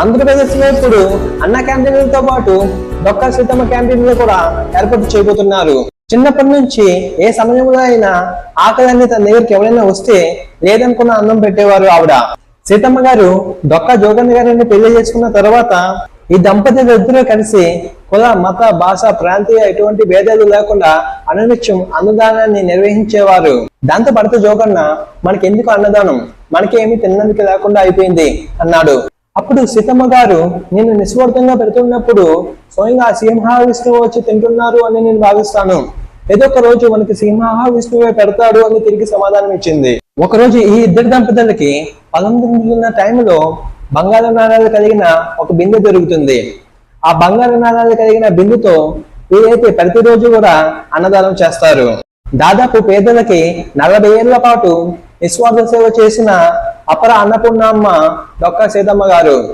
ఆంధ్రప్రదేశ్ లో ఇప్పుడు అన్న క్యాంటీన్లతో పాటు డొక్కా సీతమ్మ క్యాంటీన్లు కూడా ఏర్పాటు చేయబోతున్నారు. చిన్నప్పటి నుంచి ఏ సమయంలో అయినా ఆకలిని తన దగ్గరికి ఎవరైనా వస్తే లేదనుకున్న అన్నం పెట్టేవారు ఆవిడ. సీతమ్మ గారు డొక్కా జోగన్న గారిని పెళ్లి చేసుకున్న తర్వాత ఈ దంపతులు ఇద్దరూ కలిసి కుల మత భాష ప్రాంతీయ ఎటువంటి భేదాలు లేకుండా అనునిత్యం అన్నదానాన్ని నిర్వహించేవారు. దాంతో భర్త జోగన్న మనకెందుకు అన్నదానం, మనకి ఏమి తిన్నందుకు లేకుండా అయిపోయింది అన్నాడు. అప్పుడు సీతమ్మ గారు నేను నిస్వార్థంగా పెడుతున్నప్పుడు స్వయంగా సింహ విష్ణువు వచ్చి తింటున్నారు అని నేను భావిస్తాను. ఏదో ఒక రోజు మనకి సింహ విష్ణువే పెడతాడు అని తిరిగి సమాధానం ఇచ్చింది. ఒకరోజు ఈ ఇద్దరు దంపతులకి 11 టైంలో బంగారు నాణాలు కలిగిన ఒక బిందె దొరుకుతుంది. ఆ బంగారు నాణాలు కలిగిన బిందుతో వీరైతే ప్రతిరోజు కూడా అన్నదానం చేస్తారు. దాదాపు పేదలకి 40 ఏళ్ల పాటు నిస్వార్థ సేవ చేసిన అపర అన్నపూర్ణమ్మ డొక్కా సీతమ్మ గారు.